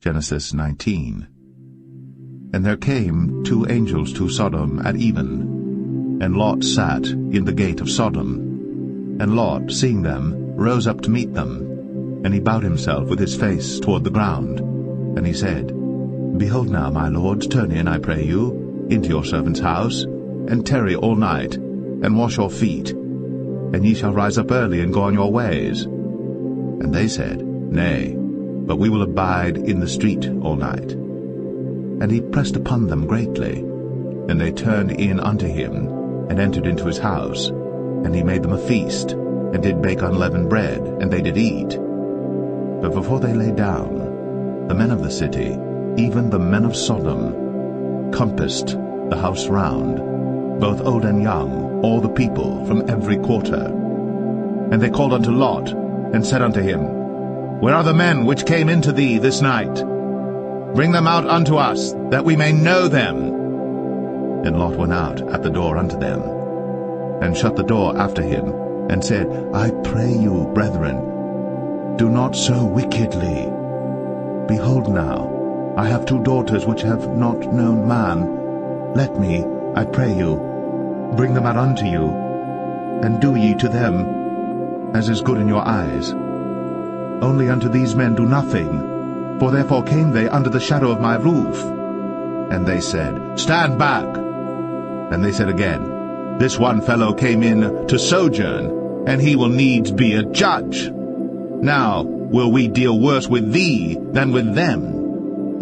Genesis 19. And there came 2 angels to Sodom at even, and Lot sat in the gate of Sodom. And Lot, seeing them, rose up to meet them. And he bowed himself with his face toward the ground. And he said, Behold now, my lords, turn in, I pray you, into your servant's house, and tarry all night, and wash your feet, and ye shall rise up early and go on your ways. And they said, Nay, but we will abide in the street all night. And he pressed upon them greatly. And they turned in unto him, and entered into his house. And he made them a feast, and did bake unleavened bread, and they did eat. But before they lay down, the men of the city, even the men of Sodom, compassed the house round, both old and young, all the people from every quarter. And they called unto Lot, and said unto him, Where are the men which came into thee this night? Bring them out unto us, that we may know them. And Lot went out at the door unto them, and shut the door after him, and said, I pray you, brethren, do not so wickedly. Behold now, I have 2 daughters which have not known man. Let me, I pray you, bring them out unto you, and do ye to them as is good in your eyes. Only unto these men do nothing, for therefore came they under the shadow of my roof. And they said, Stand back. And they said again, This one fellow came in to sojourn, and he will needs be a judge. Now will we deal worse with thee than with them.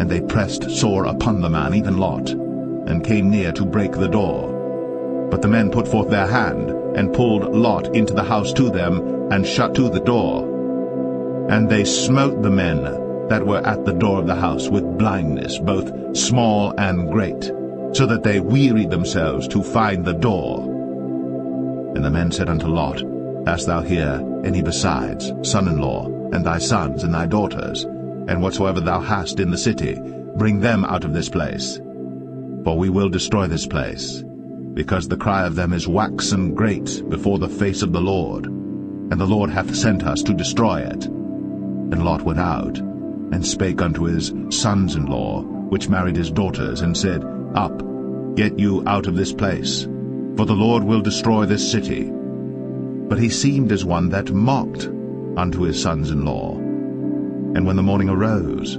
And they pressed sore upon the man, even Lot, and came near to break the door. But the men put forth their hand, and pulled Lot into the house to them, and shut to the door. And they smote the men that were at the door of the house with blindness, both small and great, so that they wearied themselves to find the door. And the men said unto Lot, Hast thou here any besides, son-in-law, and thy sons and thy daughters, and whatsoever thou hast in the city, bring them out of this place. For we will destroy this place, because the cry of them is waxen great before the face of the Lord, and the Lord hath sent us to destroy it. And Lot went out, and spake unto his sons-in-law, which married his daughters, and said, Up, get you out of this place, for the Lord will destroy this city. But he seemed as one that mocked unto his sons-in-law. And when the morning arose,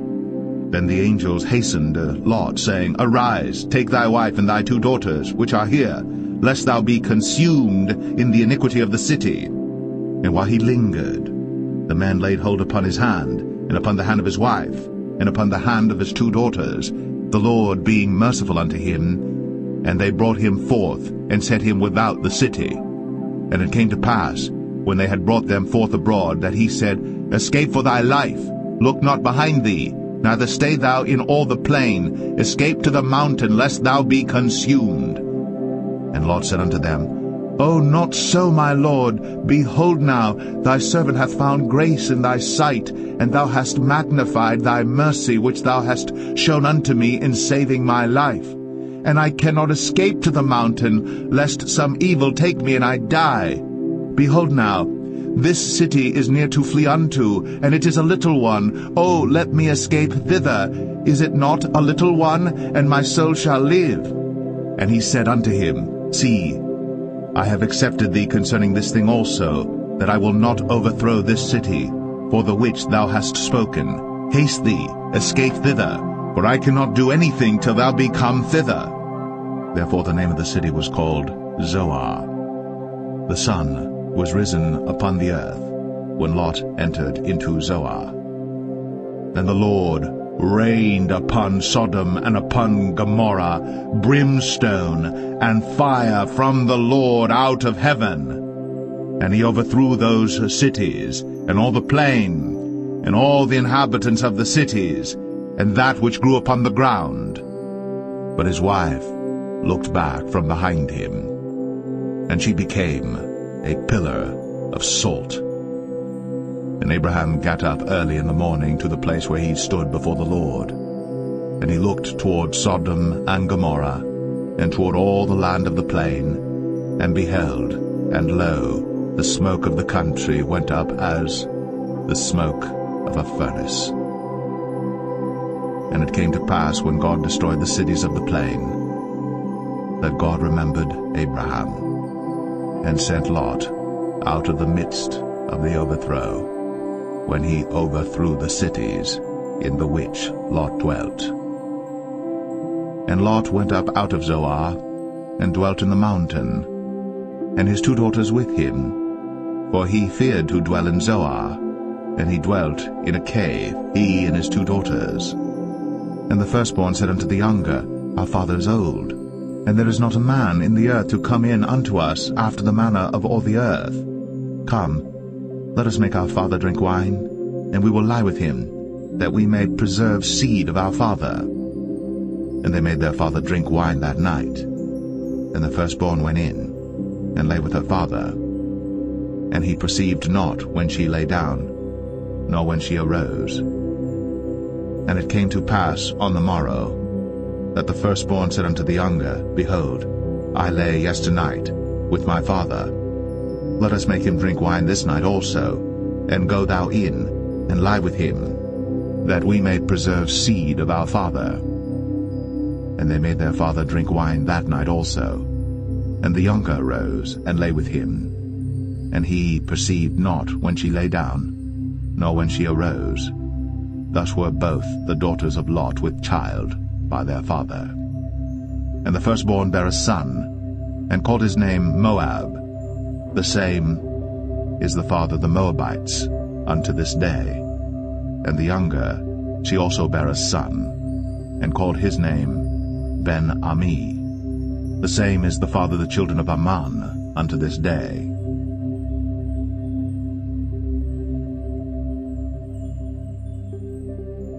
then the angels hastened Lot, saying, Arise, take thy wife and thy 2 daughters, which are here, lest thou be consumed in the iniquity of the city. And while he lingered, the men laid hold upon his hand, and upon the hand of his wife, and upon the hand of his 2 daughters, the Lord being merciful unto him. And they brought him forth, and set him without the city. And it came to pass, when they had brought them forth abroad, that he said, Escape for thy life, look not behind thee, neither stay thou in all the plain, escape to the mountain, lest thou be consumed. And Lot said unto them, O not so, my lord. Behold now, thy servant hath found grace in thy sight, and thou hast magnified thy mercy which thou hast shown unto me in saving my life. And I cannot escape to the mountain, lest some evil take me and I die. Behold now, this city is near to flee unto, and it is a little one. O let me escape thither. Is it not a little one? And my soul shall live. And he said unto him, See, I have accepted thee concerning this thing also, that I will not overthrow this city, for the which thou hast spoken. Haste thee, escape thither, for I cannot do anything till thou be come thither. Therefore the name of the city was called Zoar. The sun was risen upon the earth when Lot entered into Zoar. And the Lord rained upon Sodom and upon Gomorrah brimstone and fire from the Lord out of heaven. And he overthrew those cities, and all the plain, and all the inhabitants of the cities, and that which grew upon the ground. But his wife looked back from behind him, and she became a pillar of salt. And Abraham got up early in the morning to the place where he stood before the Lord. And he looked toward Sodom and Gomorrah, and toward all the land of the plain, and beheld, and lo, the smoke of the country went up as the smoke of a furnace. And it came to pass, when God destroyed the cities of the plain, that God remembered Abraham, and sent Lot out of the midst of the overthrow, when he overthrew the cities in the which Lot dwelt. And Lot went up out of Zoar, and dwelt in the mountain, and his 2 daughters with him, for he feared to dwell in Zoar, and he dwelt in a cave, he and his 2 daughters. And the firstborn said unto the younger, Our father is old, and there is not a man in the earth to come in unto us after the manner of all the earth. Come, let us make our father drink wine, and we will lie with him, that we may preserve seed of our father. And they made their father drink wine that night. And the firstborn went in, and lay with her father. And he perceived not when she lay down, nor when she arose. And it came to pass on the morrow, that the firstborn said unto the younger, Behold, I lay yesternight with my father. Let us make him drink wine this night also, and go thou in, and lie with him, that we may preserve seed of our father. And they made their father drink wine that night also. And the younger arose, and lay with him. And he perceived not when she lay down, nor when she arose. Thus were both the daughters of Lot with child by their father. And the firstborn bare a son, and called his name Moab. The same is the father of the Moabites unto this day. And the younger, she also bare a son, and called his name Ben-Ami. The same is the father of the children of Ammon unto this day.